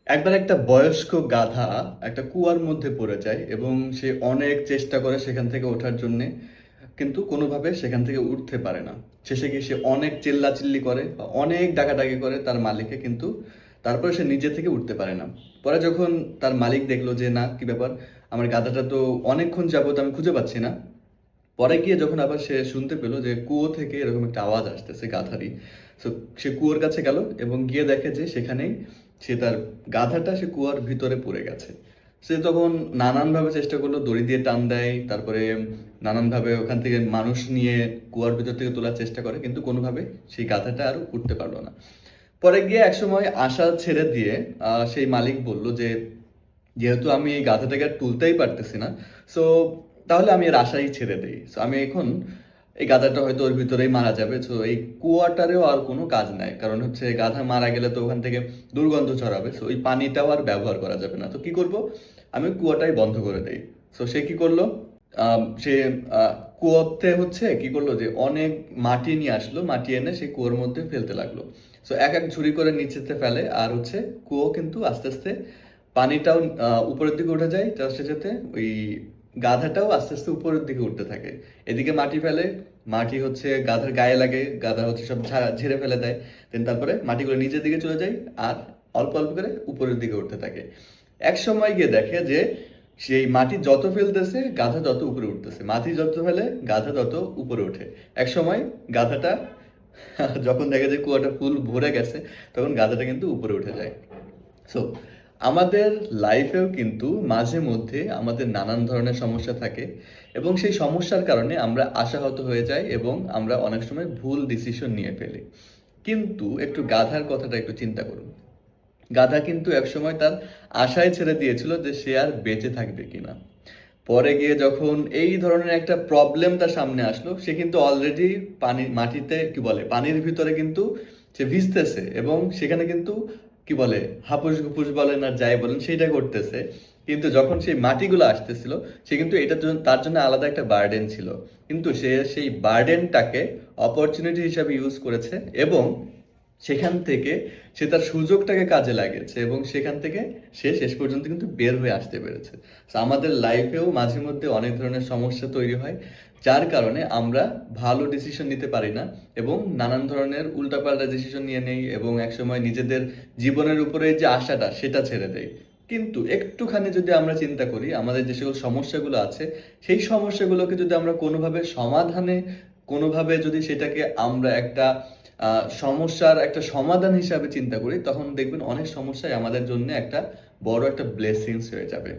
একবার একটা বয়স্ক গাধা একটা কুয়ার মধ্যে পড়ে যায় এবং সে অনেক চেষ্টা করে সেখান থেকে ওঠার জন্যে, কিন্তু কোনোভাবে সেখান থেকে উঠতে পারে না। শেষে গিয়ে সে অনেক চিল্লাচিল্লি করে বা অনেক ডাকাডাকি করে তার মালিককে, কিন্তু তারপরে সে নিজে থেকে উঠতে পারে না। পরে যখন তার মালিক দেখলো যে না, কি ব্যাপার, আমার গাধাটা তো অনেকক্ষণ যাবত আমি খুঁজে পাচ্ছি না। পরে গিয়ে যখন আবার সে শুনতে পেলো যে কুয়ো থেকে এরকম একটা আওয়াজ আসতেছে গাধারই, সো সে কুয়োর কাছে গেল এবং গিয়ে দেখে যে সেখানেই সে তার গাধাটা সে কুয়ার ভিতরে পড়ে গেছে। সে তখন নানানভাবে চেষ্টা করলো, দড়ি দিয়ে টান দেয়, তারপরে নানানভাবে ওখান থেকে মানুষ নিয়ে কুয়ার ভিতর থেকে তোলার চেষ্টা করে, কিন্তু কোনোভাবে সেই গাধাটা আর উঠতে পারলো না। পরে গিয়ে একসময় আশা ছেড়ে দিয়ে সেই মালিক বলল যে যেহেতু আমি এই গাধাটাকে আর তুলতেই পারতেছি না, সো তাহলে আমি এর আশাই ছেড়ে দেই। সো আমি এখন এই গাধাটা হয়তো ওর ভিতরেই মারা যাবে। সো এই কুয়াটারেও আর কোনো কাজ নাই। কারণ হচ্ছে গাধা মারা গেলে তো ওখান থেকে দুর্গন্ধ ছড়াবে। সো ওই পানিটাও আর ব্যবহার করা যাবে না। তো কি করব? আমি কুয়াটাই বন্ধ করে দেই। সো সে কি করলো? সে কুয়োতে হচ্ছে কি করলো যে অনেক মাটি নিয়ে আসলো। মাটি এনে সেই কুয়োর মধ্যে ফেলতে লাগলো। সো এক এক ঝুড়ি করে নিচেতে ফেলে, আর হচ্ছে কুয়ো কিন্তু আস্তে আস্তে পানিটাও উপরের দিকে উঠে যায়, তার সাথে সাথে ওই গাধাটাও আস্তে আস্তে উপরের দিকে উঠতে থাকে। এদিকে মাটি ফেলে, মাটি হচ্ছে গাধার গায়ে লাগে, গাধা হচ্ছে সব ঝেড়ে ফেলে দেয়। দেন তারপরে মাটিগুলো নিচের দিকে চলে যায়, আর অল্প অল্প করে উপরের দিকে উঠতে থাকে। এক সময় গিয়ে দেখে যে সেই মাটি যত ফেলতেছে গাধা তত উপরে উঠতেছে, মাটি যত ফেলে গাধা তত উপরে ওঠে। এক সময় গাধাটা যখন দেখে যে কুয়াটা ফুল ভরে গেছে, তখন গাধাটা কিন্তু উপরে উঠে যায়। সো আমাদের লাইফেও কিন্তু মাঝে মধ্যে আমাদের নানান ধরনের সমস্যা থাকে, এবং সেই সমস্যার কারণে আমরা আশাহত হয়ে যাই এবং আমরা অনেক সময় ভুল ডিসিশন নিয়ে ফেলি। কিন্তু একটু গাধার কথাটা একটু চিন্তা করুন। গাধা কিন্তু একসময় তার আশায় ছেড়ে দিয়েছিল যে সে আর বেঁচে থাকবে কিনা। পরে গিয়ে যখন এই ধরনের একটা প্রবলেম তার সামনে আসলো, সে কিন্তু অলরেডি মাটিতে কি বলে পানির ভিতরে কিন্তু সে ভিজতেছে, এবং সেখানে কিন্তু কি বলে হাপুস গুপুস বলেন আর যাই বলেন সেইটা করতেছে। কিন্তু যখন সেই মাটিগুলো আসতেছিল, সে কিন্তু এটার জন্য তার জন্য আলাদা একটা বার্ডেন ছিল, কিন্তু সে সেই বার্ডেনটাকে অপরচুনিটি হিসাবে ইউজ করেছে, এবং সেখান থেকে সে তার সুযোগটাকে কাজে লাগিয়েছে, এবং সেখান থেকে সে শেষ পর্যন্ত কিন্তু বের হয়ে আসতে পেরেছে। So, আমাদের লাইফেও মাঝে মধ্যে অনেক ধরনের সমস্যা তৈরি হয়, যার কারণে আমরা ভালো ডিসিশন নিতে পারি না এবং নানান ধরনের উল্টাপাল্টা ডিসিশন নিয়ে নেই, এবং একসময় নিজেদের জীবনের উপরে যে আশাটা সেটা ছেড়ে দেয়। কিন্তু একটুখানি যদি আমরা চিন্তা করি, আমাদের যে সকল সমস্যাগুলো আছে, সেই সমস্যাগুলোকে যদি আমরা কোনোভাবে সমাধানে, কোনোভাবে যদি সেটাকে আমরা একটা সমস্যার একটা সমাধান হিসাবে চিন্তা করি, তখন দেখবেন অনেক সমস্যাই আমাদের জন্য একটা বড় একটা ব্লেসিংস হয়ে যাবে।